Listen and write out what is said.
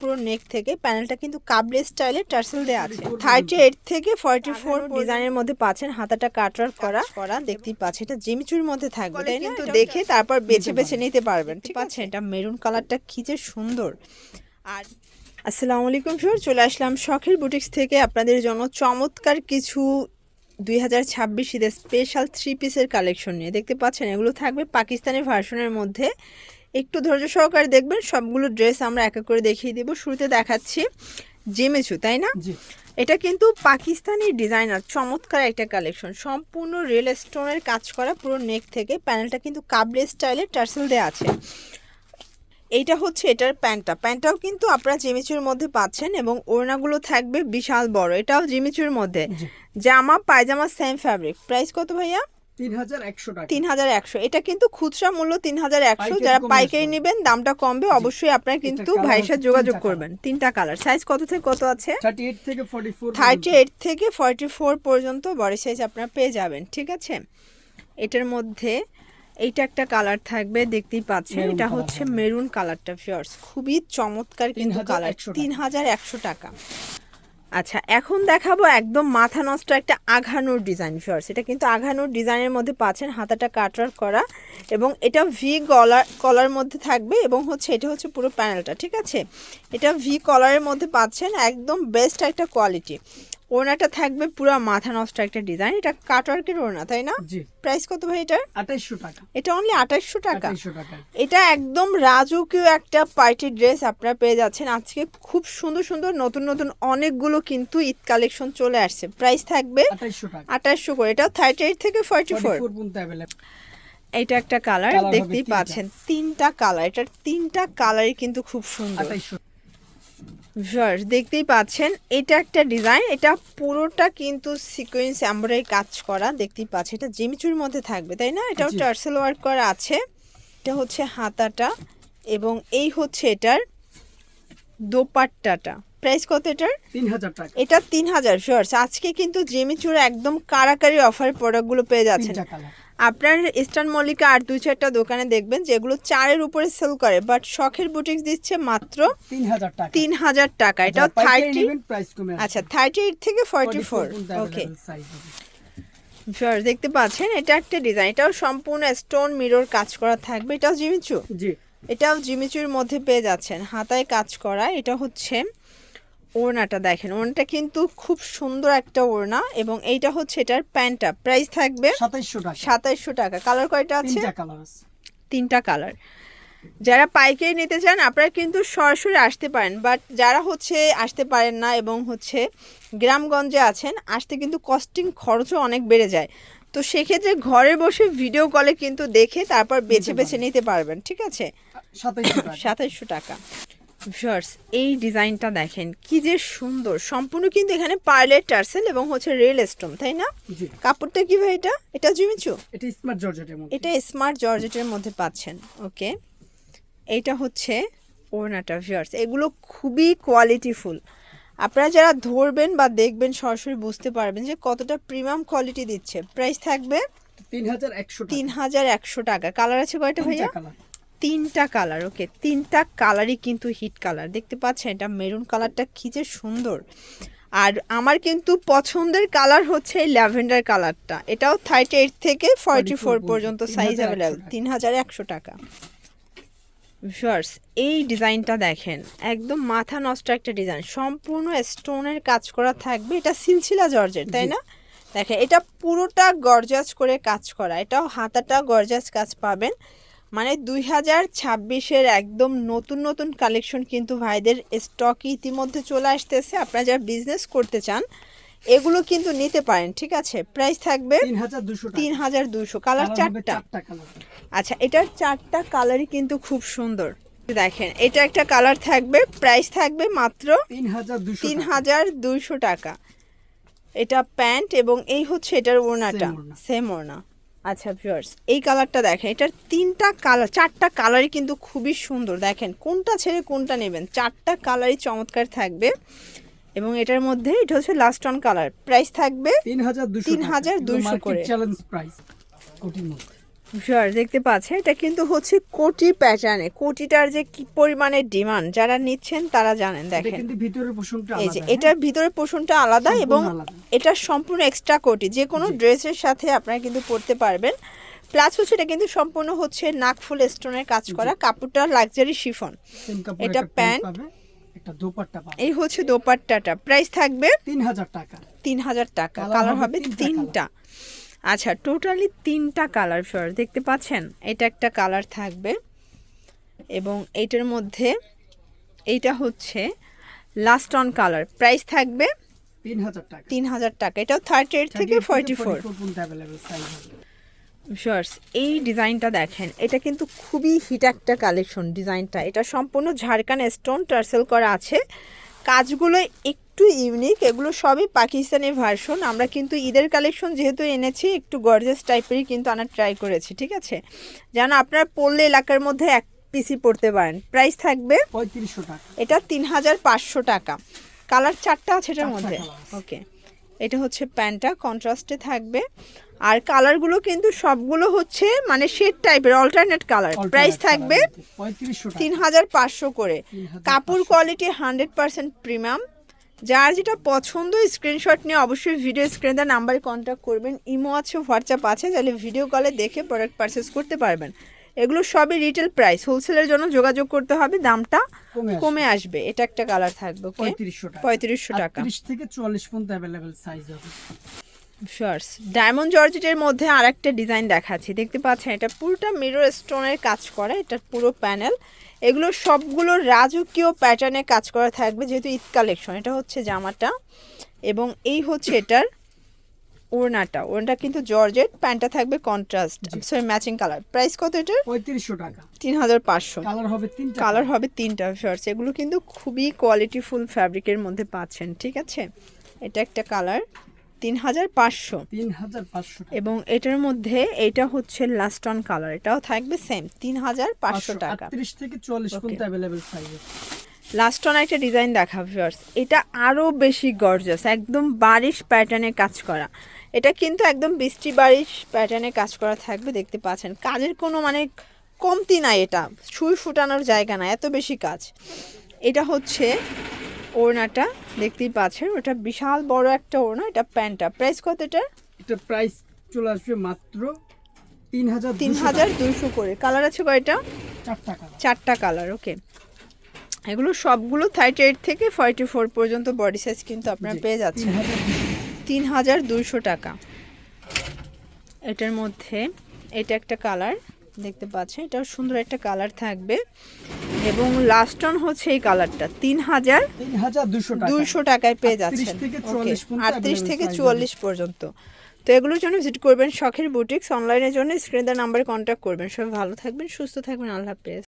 পুরো নেক থেকে প্যানেলটা কিন্তু কাবলে স্টাইলে টার্সেল দেওয়া আছে। 38 থেকে 44 ডিজাইনের মধ্যে পাচ্ছেন, হাতাটা কাটওয়ার্ক করা দেখতেই পাচ্ছেন। এটা জিমিচুর মধ্যে থাকবে, তাই কিন্তু দেখে তারপর বেছে বেছে নিতে পারবেন। ঠিক আছে, এটা মেরুন কালারটা কি যে সুন্দর। আর আসসালামু আলাইকুম ভিউয়ার, চলে আসলাম শখের বুটিক্স থেকে আপনাদের জন্য চমৎকার কিছু 2026 ঈদের স্পেশাল 3 পিসের কালেকশন নিয়ে। দেখতে পাচ্ছেন এগুলো থাকবে পাকিস্তানি ভার্সনের মধ্যে। একটু ধৈর্য সহকারে দেখবেন, সবগুলো ড্রেস আমরা এক এক করে দেখিয়ে দিব। শুরুতে দেখাচ্ছি জিমিচু, তাই না? এটা কিন্তু পাকিস্তানি ডিজাইনার চমৎকার একটা কালেকশন, সম্পূর্ণ রিয়েল স্টোনের কাজ করা পুরো নেক থেকে। প্যানেলটা কিন্তু কাবলে স্টাইলে টার্সেল দেওয়া আছে। এইটা হচ্ছে এটার প্যান্টটাও কিন্তু আপনারা জিমিচুর মধ্যে পাচ্ছেন এবং ওড়নাগুলো থাকবে বিশাল বড়। এটাও জিমিচুর মধ্যে, জামা পায়জামা সেম ফ্যাব্রিক। প্রাইস কত ভাইয়া? 3100 টাকা। 3100। এটা কিন্তু খুচরা মূল্য 3100। যারা পাইকারি নেবেন দামটা কমবে, অবশ্যই আপনারা কিন্তু ভাইয়ের সাথে যোগাযোগ করবেন। তিনটা কালার, সাইজ কত থেকে কত আছে? 38 থেকে 44। 38 থেকে 44 পর্যন্ত বডি সাইজ আপনারা পেয়ে যাবেন। ঠিক আছে, এটার মধ্যে এইটা একটা কালার থাকবে, দেখতেই পাচ্ছেন। এটা হচ্ছে মেরুন কালারটা ভিউয়ার্স, খুবই চমৎকার কিন্তু কালার। 3100 টাকা। আচ্ছা, এখন দেখাবো একদম মাথা নষ্ট একটা আঘানুর ডিজাইন ভিউয়ার্স। এটা কিন্তু আঘানুর ডিজাইনের মধ্যে পাচ্ছেন, হাতাটা কাটওয়ার্ক করা এবং এটা ভি কলার মধ্যে থাকবে এবং হচ্ছে এটা হচ্ছে পুরো প্যানেলটা। ঠিক আছে, এটা ভি কলারের মধ্যে পাচ্ছেন, একদম বেস্ট একটা কোয়ালিটি। ওড়নাটা থাকবে পুরো মাথা নষ্ট একটা ডিজাইন। এটা কাটওয়ার্কের ওড়না, তাই না? জি। প্রাইস কত ভাই এটার? 2800 টাকা। এটা অনলি 2800 টাকা। 2800 টাকা। এটা একদম রাজকীয় একটা পার্টি ড্রেস আপনারা পেয়ে যাচ্ছেন। আজকে খুব সুন্দর সুন্দর নতুন নতুন অনেকগুলো কিন্তু ঈদ কালেকশন চলে আসছে। প্রাইস থাকবে 2800 টাকা। 2800 করে। এটা 38 থেকে 44 পর্যন্ত अवेलेबल। এটা একটা কালার, দেখতেই পাচ্ছেন তিনটা কালার। এটার তিনটা কালারই কিন্তু খুব সুন্দর। 2800। ভিউয়ার্স দেখতেই পাচ্ছেন, এটা একটা ডিজাইন। এটা পুরোটা কিন্তু সিকোয়েন্স এমব্রয়ডারি কাজ করা, দেখতেই পাচ্ছেন। এটা জিমিচুর মধ্যে থাকবে, তাই না? এটাও টার্সেল ওয়ার্ক করা আছে। এটা হচ্ছে হাতাটা এবং এই হচ্ছে এটার দোপাট্টাটা। প্রাইস কত এটার? 3000 টাকা। এটা 3000। ভিউয়ার্স আজকে কিন্তু জিমিচুর একদম কারাকারি অফার প্রোডাক্টগুলো পেয়ে যাচ্ছেন। আপনার ইস্টার্ন মল্লিকা আর 2-4টা দোকানে দেখবেন যেগুলো 4-এর উপরে সেল করে, বাট শখের বুটিক্স দিচ্ছে মাত্র 3000 টাকা। 3000 টাকা। এটা 30। প্রাইস কমে আছে। আচ্ছা, 38 থেকে 44। ওকে ভিউয়ার্স দেখতে পাচ্ছেন, এটা একটা ডিজাইন। এটাও সম্পূর্ণ স্টোন মিরর কাজ করা থাকবে। এটাও জিমিচু? জি। এটাও জিমিচুর মধ্যে পেয়ে যাচ্ছেন, হাতায় কাজ করা। এটা হচ্ছে ওড়নাটা, দেখেন ওড়নাটা কিন্তু খুব সুন্দর একটা ওড়না এবং এইটা হচ্ছে এটার প্যান্টটা। প্রাইস থাকবে 2700 টাকা। 2700 টাকা। কালার কয়টা আছে? তিনটা কালার আছে। তিনটা কালার। যারা পাইকারি নিতে চান আপনারা কিন্তু সরাসরি আসতে পারেন, বাট যারা হচ্ছে আসতে পারেন না এবং হচ্ছে গ্রামগঞ্জে আছেন, আসতে কিন্তু কস্টিং খরচও অনেক বেড়ে যায়। তো সেক্ষেত্রে ঘরে বসে ভিডিও কলে কিন্তু দেখে তারপর বেছে বেছে নিতে পারবেন। ঠিক আছে, 2700 টাকা। ভিউয়ার্স এই ডিজাইনটা দেখেন কি যে সুন্দর, সম্পূর্ণ কিন্তু এখানে পার্লের টার্সেল এবং হচ্ছে রিয়েল স্টোন, তাই না? কাপড়টা কি ভাই এটা? এটা জিমিচু? এটা স্মার্ট জর্জেটের মধ্যে। এটা স্মার্ট জর্জেটের মধ্যে পাচ্ছেন। ওকে, এইটা হচ্ছে ওড়নাটা। ভিউয়ার্স এগুলো খুবই কোয়ালিটিফুল। আপনারা যারা ধরবেন বা দেখবেন সরাসরি বুঝতে পারবেন যে কতটা প্রিমিয়াম কোয়ালিটি দিচ্ছে। প্রাইস থাকবে 3100 টাকা। 3100 টাকা। কালার আছে কয়টা ভাইয়া? তিনটা কালার। ওকে, তিনটা কালারই কিন্তু হিট কালার। দেখতে পাচ্ছেন এটা মেরুন কালারটা কি যে সুন্দর। আর আমার কিন্তু পছন্দের কালার হচ্ছে এই ল্যাভেন্ডার কালারটা। এটাও 38 থেকে 44 পর্যন্ত সাইজ অ্যাভেলেবল। 3100 টাকা। ভিউয়ার্স এই ডিজাইনটা দেখেন, একদম মাথা নষ্ট একটা ডিজাইন, সম্পূর্ণ স্টোনের কাজ করা থাকবে। এটা সিলসিলা জর্জেট, তাই না? দেখেন এটা পুরোটা গর্জাস করে কাজ করা। এটাও হাতাটা গর্জাস কাজ পাবেন। মানে 2026-এর একদম নতুন নতুন কালেকশন কিন্তু ভাইদের স্টকে ইতিমধ্যে চলে আসতেছে। আপনারা যারা বিজনেস করতে চান এগুলো কিন্তু নিতে পারেন। ঠিক আছে, প্রাইস থাকবে 3200। কালার চারটা। আচ্ছা, এটার চারটা কালারই কিন্তু খুব সুন্দর। দেখেন এটা একটা কালার থাকবে, প্রাইস থাকবে মাত্র 3200 টাকা। এটা প্যান্ট এবং এই হচ্ছে এটার ওড়নাটা, সেম ওড়না। আচ্ছা ভিউয়ার্স এই কালারটা দেখেন, এটার তিনটা কালার, চারটা কালারই কিন্তু খুবই সুন্দর। দেখেন কোনটা ছেড়ে কোনটা নেবেন, চারটা কালারই চমৎকার থাকবে। এবং এটার মধ্যে এটা হচ্ছে লাস্ট অন কালার। প্রাইস থাকবে 3200 করে। চ্যালেঞ্জ প্রাইস কোটির মধ্যে। ভিউয়ার্স দেখতে পাচ্ছেন এটা কিন্তু হচ্ছে কোটি প্যাটার্নে, কোটিটার যে কি পরিমাণে ডিমান্ড, যারা নিচ্ছেন তারা জানেন। এটা দেখেন কিন্তু ভিতরের পোষণটা এই যে আলাদা, এটার ভিতরের পোর্শনটা আলাদা সম্পূর্ণ এবং আলাদা। এটা সম্পূর্ণ এক্সট্রা কোটি, যে কোনো জি। ড্রেসের সাথে আপনারা কিন্তু পরতে পারবেন। প্লাস হচ্ছে এটা কিন্তু সম্পূর্ণ হচ্ছে নাকফুল স্টোনের কাজ করা, কাপড়টা লাক্সারি শিফন। সেম কাপড় এটা একটা প্যান্ট প্যান্ট, পাবে, একটা দোপাট্টা পাবে। এই হচ্ছে দোপাট্টাটা, প্রাইস থাকবে 3000 টাকা। 3000 টাকা। কালার কালার হবে হবে তিনটা তিনটা। আচ্ছা, টোটালি 3টা কালার ফিওর দেখতে পাচ্ছেন। এটা একটা কালার থাকবে এবং এইটার মধ্যে এইটা হচ্ছে লাস্ট অন কালার, প্রাইস থাকবে 3000 টাকা। 3000 টাকা। এটাও 38 থেকে 44 পর্যন্ত अवेलेबल সাইজ হবে। শর্টস। এই ডিজাইনটা দেখেন, এটা কিন্তু খুবই হিট একটা কালেকশন। ডিজাইনটা এটা সম্পূর্ণ ঝাড়খান স্টোন টার্সেল করা আছে, কাজগুলো একটু ইউনিক, এগুলো সবই পাকিস্তানি ভার্সন। আমরা কিন্তু ঈদের কালেকশন যেহেতু এনেছি, একটু গর্জিয়াস টাইপেরই কিন্তু আনার ট্রাই করেছি, ঠিক আছে, যেন আপনারা পড়লে এলাকার মধ্যে এক পিসি পড়তে পারেন। প্রাইস থাকবে 3500 টাকা। এটা 3500 টাকা। কালার 4টা আছে এটার 4টা মধ্যে। কালার আছে। ওকে, এটা হচ্ছে প্যান্টটা, কন্ট্রাস্টে থাকবে। আর কালারগুলো কিন্তু সবগুলো হচ্ছে মানে শেড টাইপের, অল্টারনেট কালার। প্রাইস থাকবে 3500 টাকা। 3500 করে। 3500 কাপড় কোয়ালিটি 100% প্রিমিয়াম। যার যেটা পছন্দ স্ক্রিনশট নিয়ে অবশ্যই ভিডিও স্ক্রিনে দেওয়া নাম্বারে কন্ট্যাক্ট করবেন। ইমো আছে, হোয়াটসঅ্যাপ আছে, তাহলে ভিডিও কলে দেখে প্রোডাক্ট পারচেস করতে পারবেন। এগুলো সবই রিটেল প্রাইস, হোলসেলের জন্য যোগাযোগ করতে হবে, দামটা কমে আসবে। এটা একটা কালার থাকবে, ওকে, 3500 টাকা। 3500 টাকা। 30 থেকে 44 পর্যন্ত अवेलेबल সাইজ হবে। শর্টস ডায়মন্ড জর্জেটের মধ্যে আরেকটা ডিজাইন দেখাচ্ছি, দেখতে পাচ্ছেন এটা পুরোটা মিরর স্টোনের কাজ করা, এটার পুরো প্যানেল। এগুলো সবগুলো রাজকীয় প্যাটার্নে কাজ করা থাকবে, যেহেতু ঈদ কালেকশন। এটা হচ্ছে জামাটা এবং এই হচ্ছে এটার ওড়নাটা। ওড়নাটা কিন্তু জর্জেট, প্যান্টটা থাকবে contrast, sorry matching colour. Price কত এটার? 3500 টাকা। 3500। কালার হবে 3টা। কালার হবে 3টা। শর্টস এগুলো কিন্তু খুবই কোয়ালিটিফুল ফ্যাব্রিকের মধ্যে পাচ্ছেন, ঠিক আছে। এটা একটা কালার, 3500। 3500 টাকা। এবং এটার মধ্যে এটা হচ্ছে লাস্ট অন কালার, এটাও থাকবে সেম 3500 টাকা। 30 থেকে 44 পর্যন্ত अवेलेबल সাইজ হবে। লাস্ট অন একটা ডিজাইন দেখা ভিউয়ার্স, এটা আরো বেশি গর্জিয়াস, একদম বারিশ প্যাটার্নে কাজ করা। এটা কিন্তু একদম বৃষ্টি বারিশ প্যাটার্নে কাজ করা থাকবে, দেখতে পাচ্ছেন। কাজের কোনো মানে কমতি নাই, এটা সুই ফুটানোর জায়গা না, এত বেশি কাজ। এটা হচ্ছে ওড়নাটা, দেখতেই পাচ্ছেন, ওটা বিশাল বড় একটা ওড়না। এটা প্যান্টটা, প্রাইস কত এটা? এটা প্রাইস চলে আসবে মাত্র 3200 করে। কালার আছে কয়টা? 4টা কালার। 4টা কালার, ওকে। এগুলো সবগুলো 38 থেকে 44 পর্যন্ত বডি সাইজ কিন্তু আপনারা পেয়ে যাচ্ছেন। 3200 টাকা। এটার মধ্যে এটা একটা কালার দেখতে পাচ্ছেন, এটাও সুন্দর একটা কালার থাকবে এবং লাস্ট অন হচ্ছে এই কালারটা 3200 টাকায় পেয়ে যাচ্ছেন। 38 থেকে 44 পর্যন্ত। তো এগুলোর জন্য ভিজিট করবেন শখের বুটিক্স। অনলাইনের জন্য স্ক্রিনে দেওয়া নাম্বারে কন্ট্যাক্ট করবেন। সবাই ভালো থাকবেন, সুস্থ থাকবেন, আল্লাহ হাফেজ।